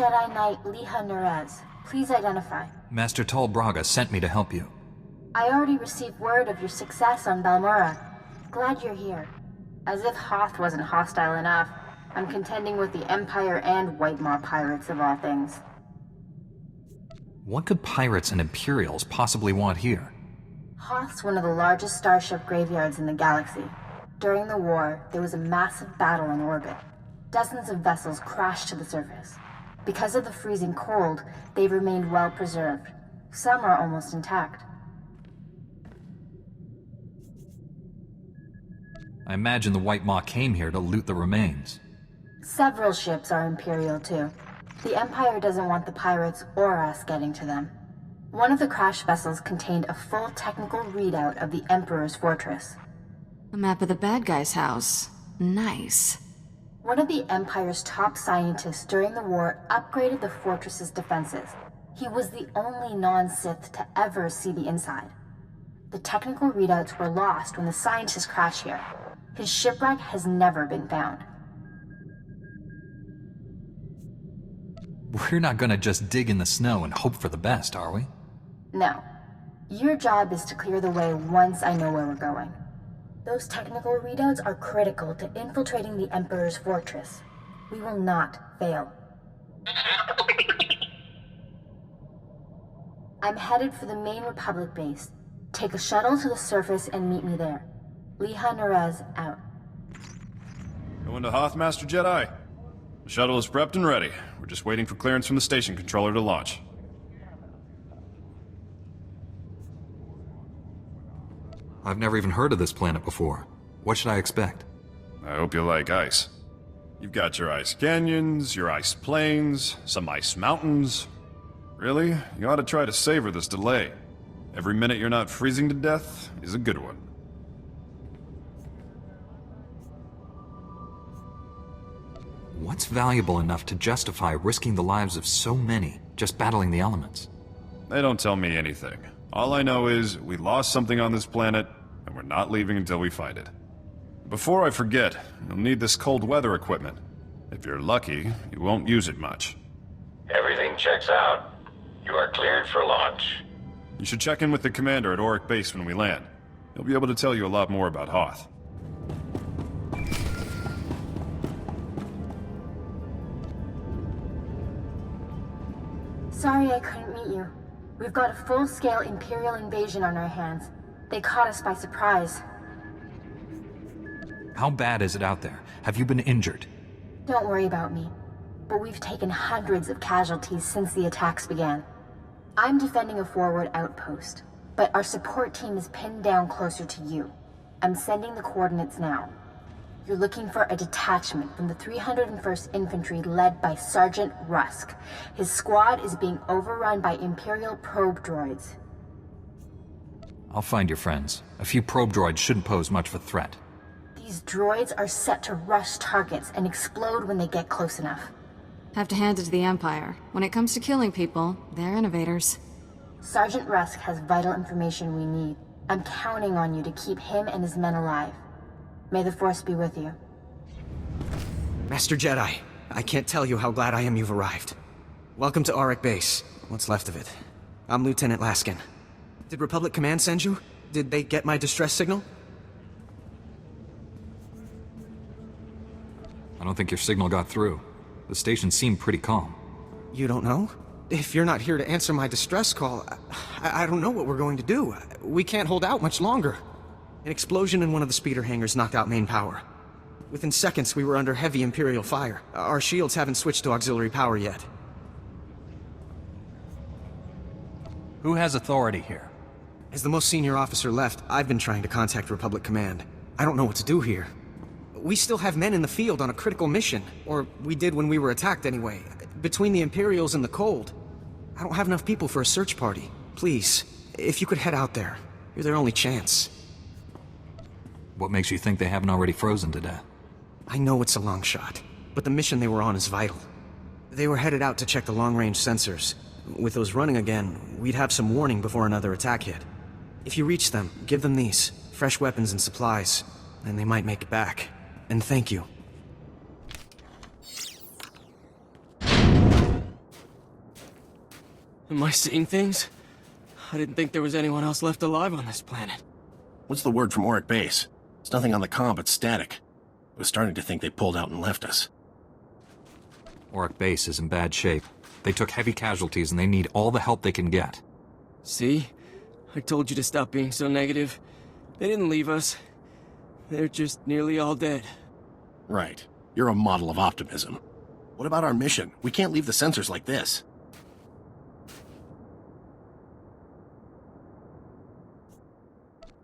Jedi Knight Liha Nerez. Please identify. Master Tol Braga sent me to help you. I already received word of your success on Balmora. Glad you're here. As if Hoth wasn't hostile enough, I'm contending with the Empire and White Maw pirates of all things. What could pirates and Imperials possibly want here? Hoth's one of the largest starship graveyards in the galaxy. During the war, there was a massive battle in orbit. Dozens of vessels crashed to the surface. Because of the freezing cold, they've remained well preserved. Some are almost intact. I imagine the White Maw came here to loot the remains. Several ships are Imperial too. The Empire doesn't want the pirates or us getting to them. One of the crash vessels contained a full technical readout of the Emperor's fortress. A map of the bad guy's house. Nice. One of the Empire's top scientists during the war upgraded the fortress's defenses. He was the only non-Sith to ever see the inside. The technical readouts were lost when the scientists crashed here. His shipwreck has never been found. We're not gonna just dig in the snow and hope for the best, are we? No. Your job is to clear the way once I know where we're going. Those technical readouts are critical to infiltrating the Emperor's fortress. We will not fail. I'm headed for the main Republic base. Take a shuttle to the surface and meet me there. Liha Nerez out. Going to Hoth, Master Jedi? The shuttle is prepped and ready. We're just waiting for clearance from the station controller to launch. I've never even heard of this planet before. What should I expect? I hope you like ice. You've got your ice canyons, your ice plains, some ice mountains. Really, you ought to try to savor this delay. Every minute you're not freezing to death is a good one. What's valuable enough to justify risking the lives of so many just battling the elements? They don't tell me anything. All I know is we lost something on this planet, and we're not leaving until we find it. Before I forget, you'll need this cold weather equipment. If you're lucky, you won't use it much. Everything checks out. You are cleared for launch. You should check in with the commander at Auric Base when we land. He'll be able to tell you a lot more about Hoth. Sorry I couldn't meet you. We've got a full-scale Imperial invasion on our hands. They caught us by surprise. How bad is it out there? Have you been injured? Don't worry about me. But we've taken hundreds of casualties since the attacks began. I'm defending a forward outpost, but our support team is pinned down closer to you. I'm sending the coordinates now. You're looking for a detachment from the 301st Infantry led by Sergeant Rusk. His squad is being overrun by Imperial probe droids. I'll find your friends. A few probe droids shouldn't pose much of a threat. These droids are set to rush targets and explode when they get close enough. Have to hand it to the Empire. When it comes to killing people, they're innovators. Sergeant Rusk has vital information we need. I'm counting on you to keep him and his men alive. May the Force be with you. Master Jedi, I can't tell you how glad I am you've arrived. Welcome to Auric Base. What's left of it. I'm Lieutenant Laskin. Did Republic Command send you? Did they get my distress signal? I don't think your signal got through. The station seemed pretty calm. You don't know? If you're not here to answer my distress call, I don't know what we're going to do. We can't hold out much longer. An explosion in one of the speeder hangars knocked out main power. Within seconds, we were under heavy Imperial fire. Our shields haven't switched to auxiliary power yet. Who has authority here? As the most senior officer left, I've been trying to contact Republic Command. I don't know what to do here. We still have men in the field on a critical mission. Or we did when we were attacked anyway. Between the Imperials and the cold. I don't have enough people for a search party. Please, if you could head out there. You're their only chance. What makes you think they haven't already frozen to death? I know it's a long shot, but the mission they were on is vital. They were headed out to check the long-range sensors. With those running again, we'd have some warning before another attack hit. If you reach them, give them these. Fresh weapons and supplies. And they might make it back. And thank you. Am I seeing things? I didn't think there was anyone else left alive on this planet. What's the word from Auric Base? There's nothing on the comm but static. I was starting to think they pulled out and left us. Auric Base is in bad shape. They took heavy casualties and they need all the help they can get. See? I told you to stop being so negative. They didn't leave us. They're just nearly all dead. Right. You're a model of optimism. What about our mission? We can't leave the sensors like this.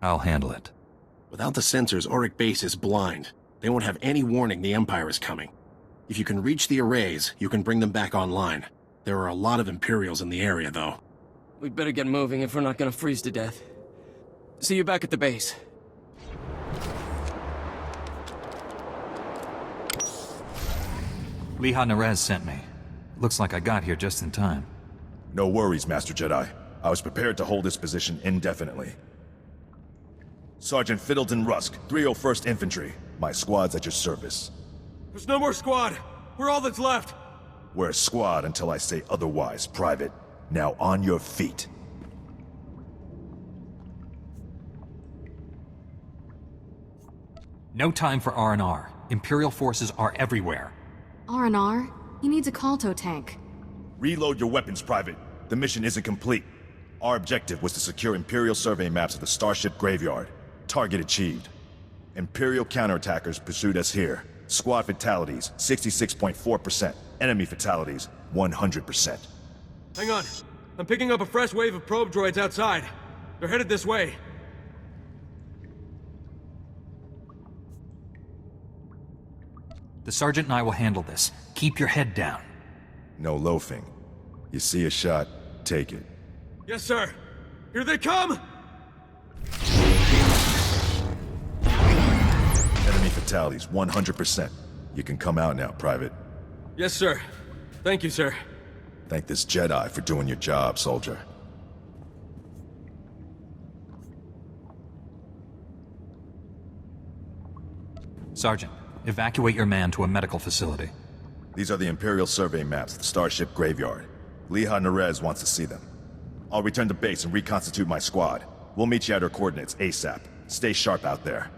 I'll handle it. Without the sensors, Auric Base is blind. They won't have any warning the Empire is coming. If you can reach the arrays, you can bring them back online. There are a lot of Imperials in the area, though. We'd better get moving if we're not gonna freeze to death. See you back at the base. Liha Nerez sent me. Looks like I got here just in time. No worries, Master Jedi. I was prepared to hold this position indefinitely. Sergeant Fiddleton Rusk, 301st Infantry. My squad's at your service. There's no more squad. We're all that's left. We're a squad until I say otherwise, Private. Now on your feet. No time for R&R. Imperial forces are everywhere. R&R? He needs a Kalto tank. Reload your weapons, Private. The mission isn't complete. Our objective was to secure Imperial survey maps of the Starship Graveyard. Target achieved. Imperial counterattackers pursued us here. Squad fatalities, 66.4%. Enemy fatalities, 100%. Hang on. I'm picking up a fresh wave of probe droids outside. They're headed this way. The Sergeant and I will handle this. Keep your head down. No loafing. You see a shot, take it. Yes, sir. Here they come! Enemy fatalities, 100%. You can come out now, Private. Yes, sir. Thank you, sir. Thank this Jedi for doing your job, soldier. Sergeant, evacuate your man to a medical facility. These are the Imperial survey maps of the Starship Graveyard. Liha Nerez wants to see them. I'll return to base and reconstitute my squad. We'll meet you at our coordinates ASAP. Stay sharp out there.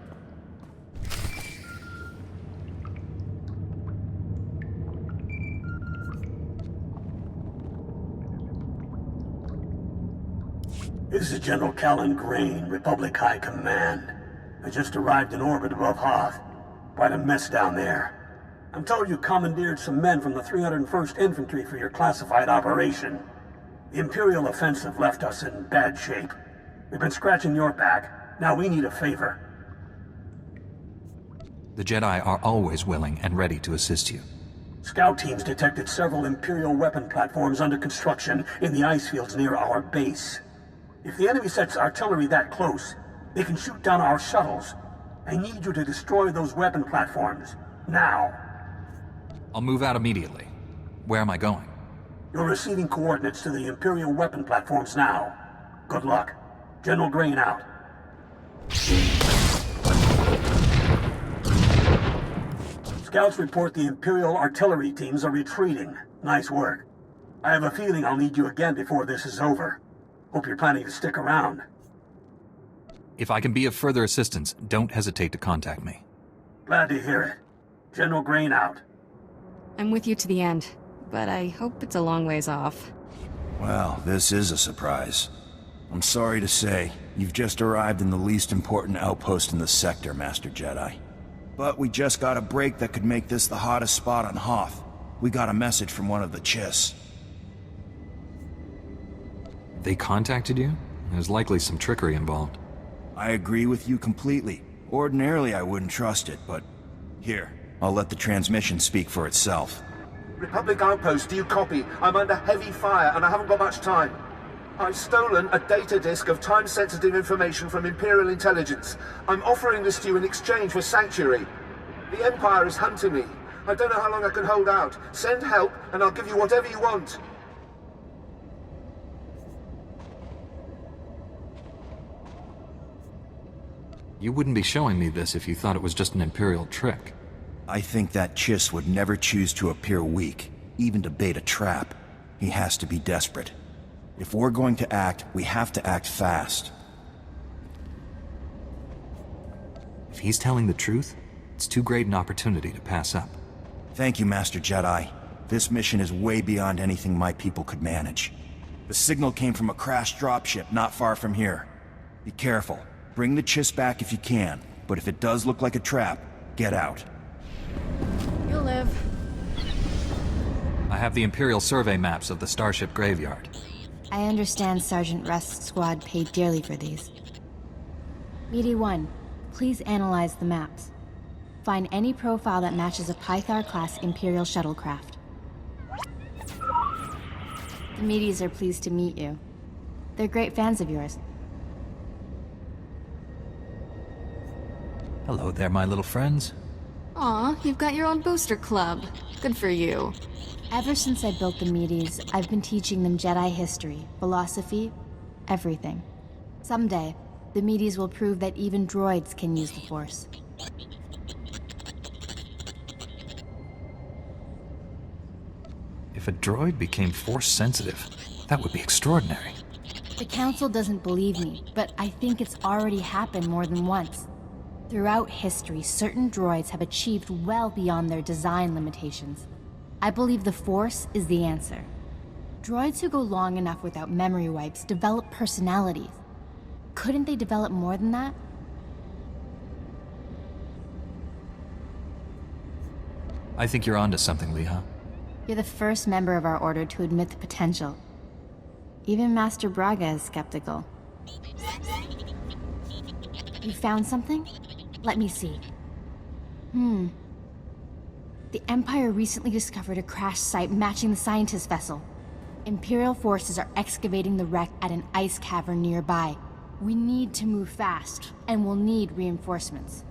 This is General Callan Grain, Republic High Command. I just arrived in orbit above Hoth. Quite a mess down there. I'm told you commandeered some men from the 301st Infantry for your classified operation. The Imperial offensive left us in bad shape. We've been scratching your back. Now we need a favor. The Jedi are always willing and ready to assist you. Scout teams detected several Imperial weapon platforms under construction in the ice fields near our base. If the enemy sets artillery that close, they can shoot down our shuttles. I need you to destroy those weapon platforms. Now. I'll move out immediately. Where am I going? You're receiving coordinates to the Imperial weapon platforms now. Good luck. General Grain out. Scouts report the Imperial artillery teams are retreating. Nice work. I have a feeling I'll need you again before this is over. Hope you're planning to stick around. If I can be of further assistance, don't hesitate to contact me. Glad to hear it. General Grain out. I'm with you to the end, but I hope it's a long ways off. Well, this is a surprise. I'm sorry to say, you've just arrived in the least important outpost in the sector, Master Jedi. But we just got a break that could make this the hottest spot on Hoth. We got a message from one of the Chiss. They contacted you? There's likely some trickery involved. I agree with you completely. Ordinarily I wouldn't trust it, but... Here, I'll let the transmission speak for itself. Republic Outpost, do you copy? I'm under heavy fire and I haven't got much time. I've stolen a data disk of time-sensitive information from Imperial intelligence. I'm offering this to you in exchange for sanctuary. The Empire is hunting me. I don't know how long I can hold out. Send help and I'll give you whatever you want. You wouldn't be showing me this if you thought it was just an Imperial trick. I think that Chiss would never choose to appear weak, even to bait a trap. He has to be desperate. If we're going to act, we have to act fast. If he's telling the truth, it's too great an opportunity to pass up. Thank you, Master Jedi. This mission is way beyond anything my people could manage. The signal came from a crashed dropship not far from here. Be careful. Bring the Chiss back if you can, but if it does look like a trap, get out. You'll live. I have the Imperial survey maps of the Starship graveyard. I understand Sergeant Rust's squad paid dearly for these. Meaty 1, please analyze the maps. Find any profile that matches a Pythar-class Imperial shuttlecraft. The Meaties are pleased to meet you. They're great fans of yours. Hello there, my little friends. Aw, you've got your own booster club. Good for you. Ever since I built the Meaties, I've been teaching them Jedi history, philosophy, everything. Someday, the Meaties will prove that even droids can use the Force. If a droid became Force-sensitive, that would be extraordinary. The Council doesn't believe me, but I think it's already happened more than once. Throughout history, certain droids have achieved well beyond their design limitations. I believe the Force is the answer. Droids who go long enough without memory wipes develop personalities. Couldn't they develop more than that? I think you're onto something, Leha. You're the first member of our order to admit the potential. Even Master Braga is skeptical. You found something? Let me see. The Empire recently discovered a crash site matching the scientist vessel. Imperial forces are excavating the wreck at an ice cavern nearby. We need to move fast, and we'll need reinforcements.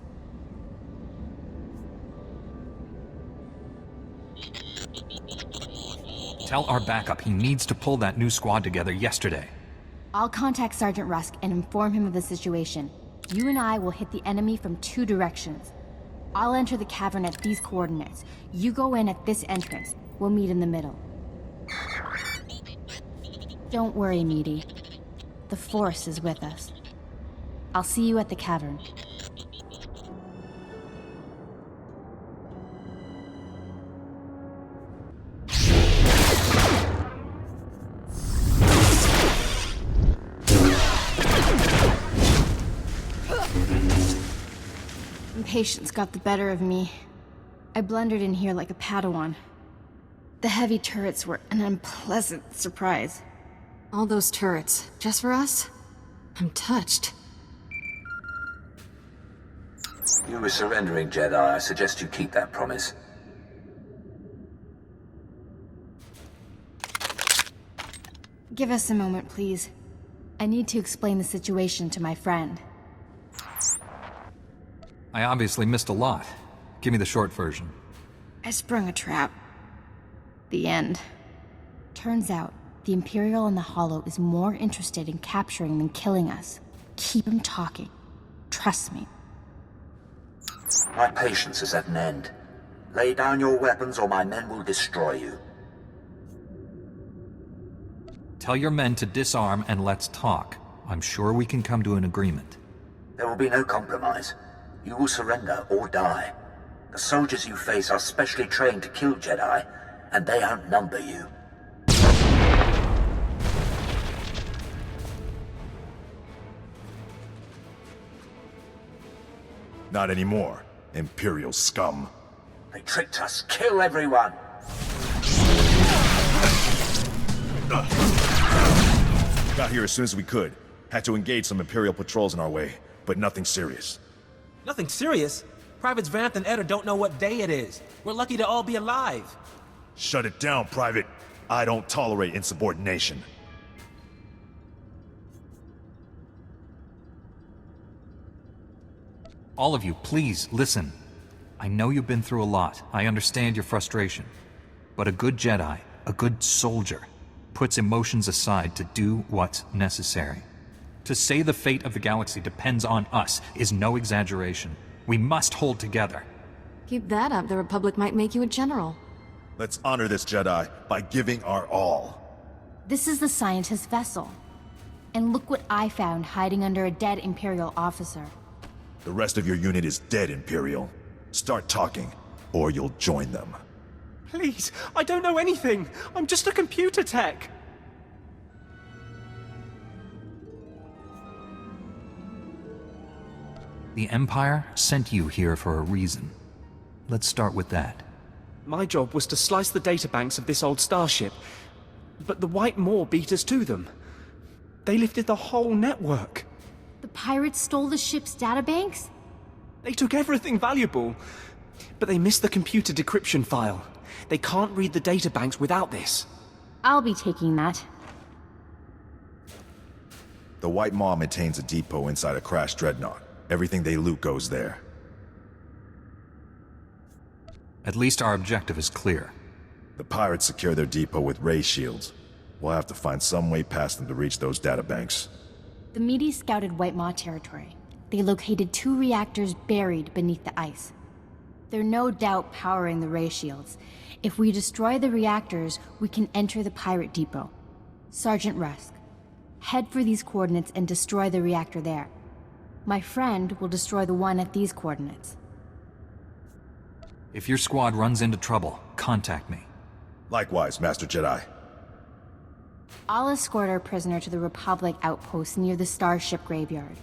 Tell our backup he needs to pull that new squad together yesterday. I'll contact Sergeant Rusk and inform him of the situation. You and I will hit the enemy from 2 directions. I'll enter the cavern at these coordinates. You go in at this entrance. We'll meet in the middle. Don't worry, Meaty. The Force is with us. I'll see you at the cavern. Impatience got the better of me. I blundered in here like a Padawan. The heavy turrets were an unpleasant surprise. All those turrets, just for us? I'm touched. You were surrendering, Jedi. I suggest you keep that promise. Give us a moment, please. I need to explain the situation to my friend. I obviously missed a lot. Give me the short version. I sprung a trap. The end. Turns out, the Imperial in the Hollow is more interested in capturing than killing us. Keep him talking. Trust me. My patience is at an end. Lay down your weapons or my men will destroy you. Tell your men to disarm and let's talk. I'm sure we can come to an agreement. There will be no compromise. You will surrender or die. The soldiers you face are specially trained to kill Jedi, and they outnumber you. Not anymore, Imperial scum. They tricked us. Kill everyone! Got here as soon as we could. Had to engage some Imperial patrols in our way, but nothing serious. Nothing serious? Privates Vanth and Eder don't know what day it is. We're lucky to all be alive. Shut it down, Private. I don't tolerate insubordination. All of you, please, listen. I know you've been through a lot. I understand your frustration. But a good Jedi, a good soldier, puts emotions aside to do what's necessary. To say the fate of the galaxy depends on us is no exaggeration. We must hold together. Keep that up, the Republic might make you a general. Let's honor this Jedi by giving our all. This is the scientist's vessel. And look what I found hiding under a dead Imperial officer. The rest of your unit is dead, Imperial. Start talking, or you'll join them. Please, I don't know anything. I'm just a computer tech. The Empire sent you here for a reason. Let's start with that. My job was to slice the databanks of this old starship, but the White Maw beat us to them. They lifted the whole network. The pirates stole the ship's databanks? They took everything valuable, but they missed the computer decryption file. They can't read the databanks without this. I'll be taking that. The White Maw maintains a depot inside a crashed dreadnought. Everything they loot goes there. At least our objective is clear. The pirates secure their depot with ray shields. We'll have to find some way past them to reach those databanks. The Medes scouted White Maw territory. They located 2 reactors buried beneath the ice. They're no doubt powering the ray shields. If we destroy the reactors, we can enter the pirate depot. Sergeant Rusk, head for these coordinates and destroy the reactor there. My friend will destroy the one at these coordinates. If your squad runs into trouble, contact me. Likewise, Master Jedi. I'll escort our prisoner to the Republic outpost near the Starship Graveyard.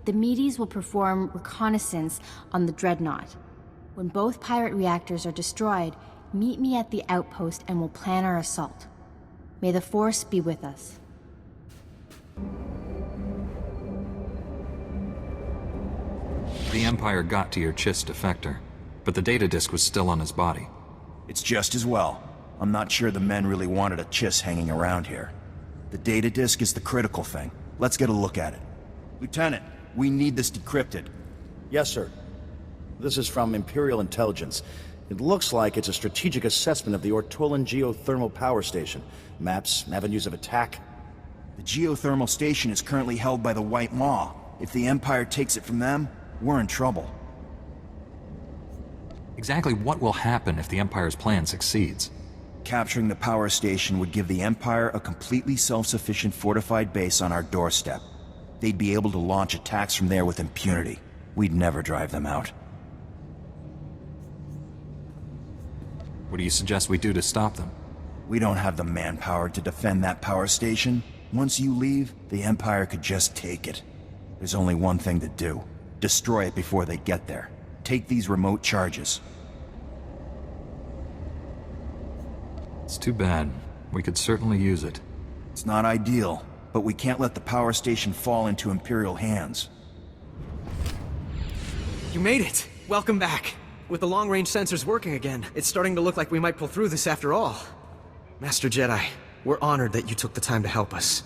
The Medes will perform reconnaissance on the Dreadnought. When both pirate reactors are destroyed, meet me at the outpost and we'll plan our assault. May the Force be with us. The Empire got to your Chiss defector, but the data disk was still on his body. It's just as well. I'm not sure the men really wanted a Chiss hanging around here. The data disk is the critical thing. Let's get a look at it. Lieutenant, we need this decrypted. Yes, sir. This is from Imperial Intelligence. It looks like it's a strategic assessment of the Ortolan geothermal power station. Maps, avenues of attack. The geothermal station is currently held by the White Maw. If the Empire takes it from them, we're in trouble. Exactly what will happen if the Empire's plan succeeds? Capturing the power station would give the Empire a completely self-sufficient fortified base on our doorstep. They'd be able to launch attacks from there with impunity. We'd never drive them out. What do you suggest we do to stop them? We don't have the manpower to defend that power station. Once you leave, the Empire could just take it. There's only one thing to do. Destroy it before they get there. Take these remote charges. It's too bad. We could certainly use it. It's not ideal, but we can't let the power station fall into Imperial hands. You made it! Welcome back. With the long-range sensors working again, it's starting to look like we might pull through this after all. Master Jedi, we're honored that you took the time to help us.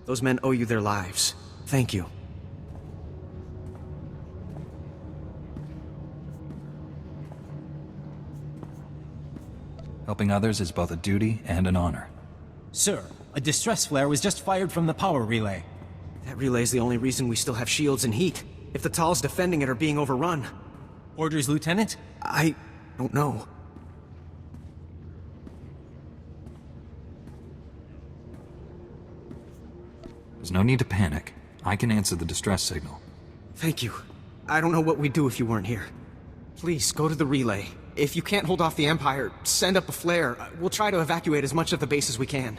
Those men owe you their lives. Thank you. Helping others is both a duty and an honor. Sir, a distress flare was just fired from the power relay. That relay's the only reason we still have shields and heat. If the Tals defending it are being overrun. Orders, Lieutenant? I don't know. There's no need to panic. I can answer the distress signal. Thank you. I don't know what we'd do if you weren't here. Please, go to the relay. If you can't hold off the Empire, send up a flare. We'll try to evacuate as much of the base as we can.